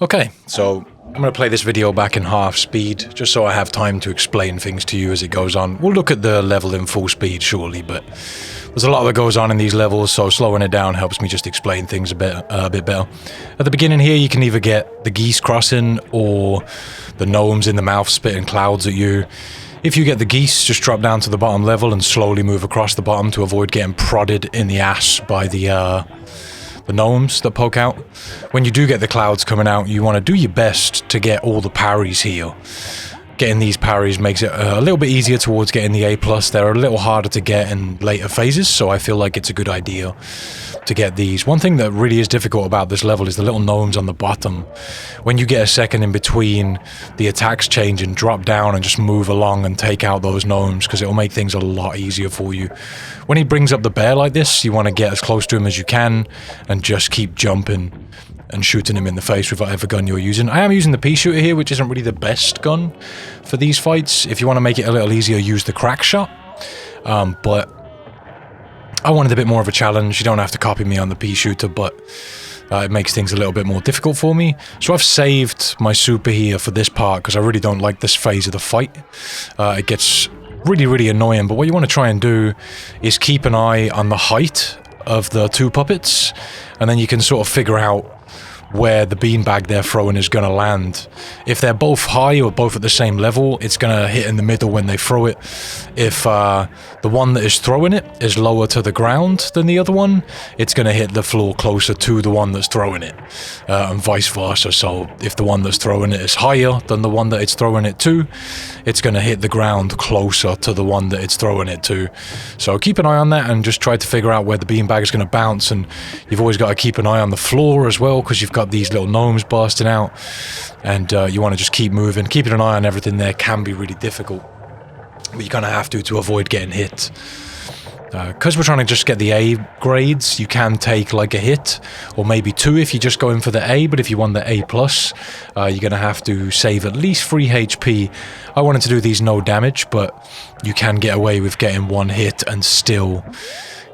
Okay, so I'm going to play this video back in half speed, just so I have time to explain things to you as it goes on. We'll look at the level in full speed shortly, but there's a lot that goes on in these levels, so slowing it down helps me just explain things a bit better. At the beginning here, you can either get the geese crossing or the gnomes in the mouth spitting clouds at you. If you get the geese, just drop down to the bottom level and slowly move across the bottom to avoid getting prodded in the ass by the gnomes that poke out. When you do get the clouds coming out, you want to do your best to get all the parries here. Getting these parries makes it a little bit easier towards getting the A+. They're a little harder to get in later phases, so I feel like it's a good idea to get these. One thing that really is difficult about this level is the little gnomes on the bottom. When you get a second in between the attacks changing, drop down and just move along and take out those gnomes, because it'll make things a lot easier for you. When he brings up the bear like this, you want to get as close to him as you can and just keep jumping and shooting him in the face with whatever gun you're using. I am using the Peashooter here, which isn't really the best gun for these fights. If you want to make it a little easier, use the crack shot. But I wanted a bit more of a challenge. You don't have to copy me on the Peashooter, but it makes things a little bit more difficult for me. So I've saved my super here for this part because I really don't like this phase of the fight. It gets really annoying, but what you want to try and do is keep an eye on the height of the two puppets, and then you can sort of figure out where the beanbag they're throwing is going to land. If they're both high or both at the same level, it's going to hit in the middle when they throw it. If the one that is throwing it is lower to the ground than the other one, it's going to hit the floor closer to the one that's throwing it, and vice versa. So if the one that's throwing it is higher than the one that it's throwing it to, it's going to hit the ground closer to the one that it's throwing it to. So keep an eye on that and just try to figure out where the beanbag is going to bounce. And you've always got to keep an eye on the floor as well, because you've got these little gnomes bursting out, and you want to just keep moving. Keeping an eye on everything there can be really difficult, but you kind of have to avoid getting hit. Because we're trying to just get the A grades, you can take like a hit, or maybe two if you just go in for the A, but if you want the A+, you're going to have to save at least 3 HP. I wanted to do these no damage, but you can get away with getting one hit and still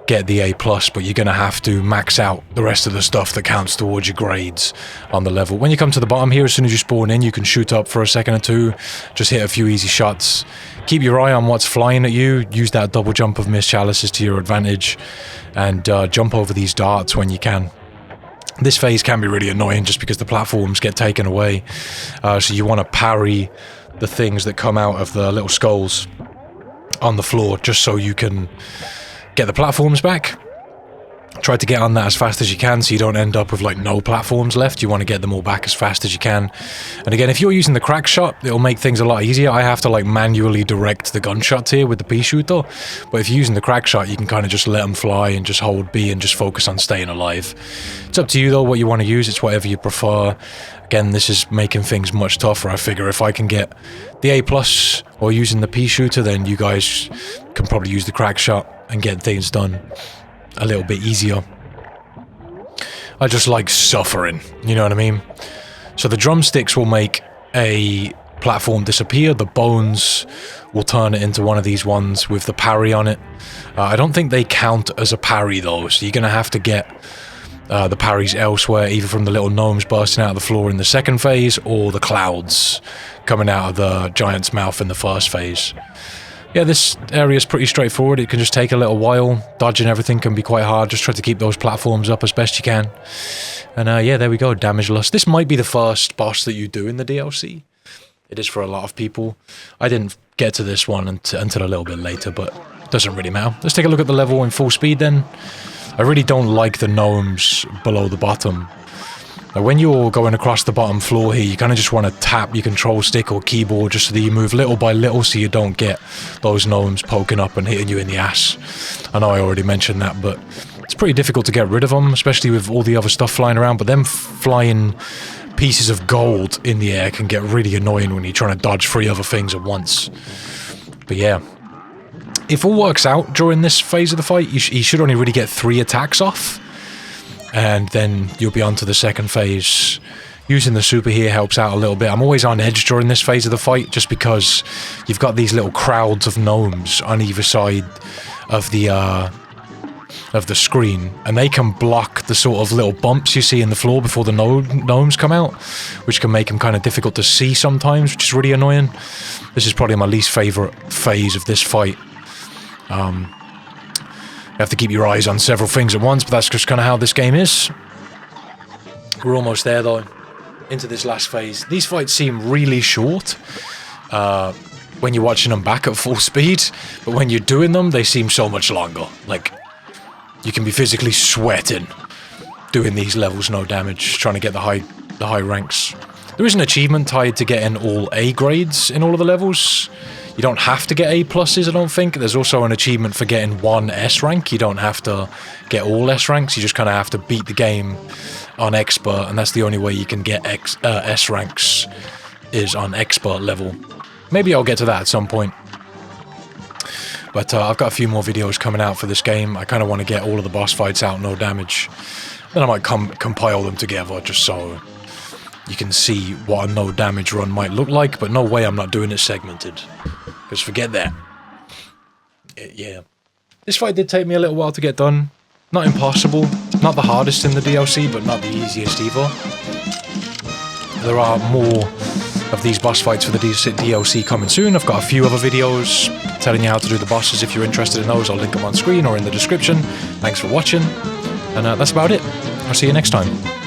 get the A+, but you're going to have to max out the rest of the stuff that counts towards your grades on the level. When you come to the bottom here, as soon as you spawn in, you can shoot up for a second or two, just hit a few easy shots. Keep your eye on what's flying at you, use that double jump of Mist Chalices to your advantage, and jump over these darts when you can. This phase can be really annoying just because the platforms get taken away, so you want to parry the things that come out of the little skulls on the floor just so you can get the platforms back. Try to get on that as fast as you can so you don't end up with like no platforms left. You want to get them all back as fast as you can. And again, if you're using the crack shot, it'll make things a lot easier. I have to like manually direct the gunshots here with the Peashooter, but if you're using the crack shot, you can kind of just let them fly and just hold B and just focus on staying alive. It's up to you though what you want to use. It's whatever you prefer. Again, this is making things much tougher. I figure if I can get the A+ or using the Peashooter, then you guys can probably use the crack shot and get things done a little bit easier. I just like suffering, you know what I mean? So the drumsticks will make a platform disappear, the bones will turn it into one of these ones with the parry on it. I don't think they count as a parry though, so you're going to have to get the parries elsewhere, either from the little gnomes bursting out of the floor in the second phase, or the clouds coming out of the giant's mouth in the first phase. Yeah, this area is pretty straightforward. It can just take a little while. Dodging everything can be quite hard. Just try to keep those platforms up as best you can. And yeah, there we go, Damage Lust. This might be the first boss that you do in the DLC. It is for a lot of people. I didn't get to this one until a little bit later, but it doesn't really matter. Let's take a look at the level in full speed then. I really don't like the gnomes below the bottom. Now, when you're going across the bottom floor here, you kind of just want to tap your control stick or keyboard just so that you move little by little so you don't get those gnomes poking up and hitting you in the ass. I know I already mentioned that, but it's pretty difficult to get rid of them, especially with all the other stuff flying around, but them flying pieces of gold in the air can get really annoying when you're trying to dodge 3 other things at once. But yeah, if all works out during this phase of the fight, you should only really get 3 attacks off. And then you'll be on to the second phase. Using the super here helps out a little bit. I'm always on edge during this phase of the fight, just because you've got these little crowds of gnomes on either side of the of the screen, and they can block the sort of little bumps you see in the floor before the gnomes come out, which can make them kind of difficult to see sometimes, which is really annoying. This is probably my least favourite phase of this fight. You have to keep your eyes on several things at once, but that's just kind of how this game is. We're almost there though, into this last phase. These fights seem really short when you're watching them back at full speed, but when you're doing them, they seem so much longer. Like, you can be physically sweating doing these levels, no damage, trying to get the high ranks. There is an achievement tied to getting all A grades in all of the levels. You don't have to get A pluses, I don't think. There's also an achievement for getting 1 S rank. You don't have to get all S ranks. You just kind of have to beat the game on expert, and that's the only way you can get S ranks is on expert level. Maybe I'll get to that at some point. But I've got a few more videos coming out for this game. I kind of want to get all of the boss fights out, no damage. Then I might compile them together just so you can see what a no damage run might look like, but no way I'm not doing it segmented. Because forget that. Yeah. This fight did take me a little while to get done. Not impossible. Not the hardest in the DLC, but not the easiest either. There are more of these boss fights for the DLC coming soon. I've got a few other videos telling you how to do the bosses. If you're interested in those, I'll link them on screen or in the description. Thanks for watching. And that's about it. I'll see you next time.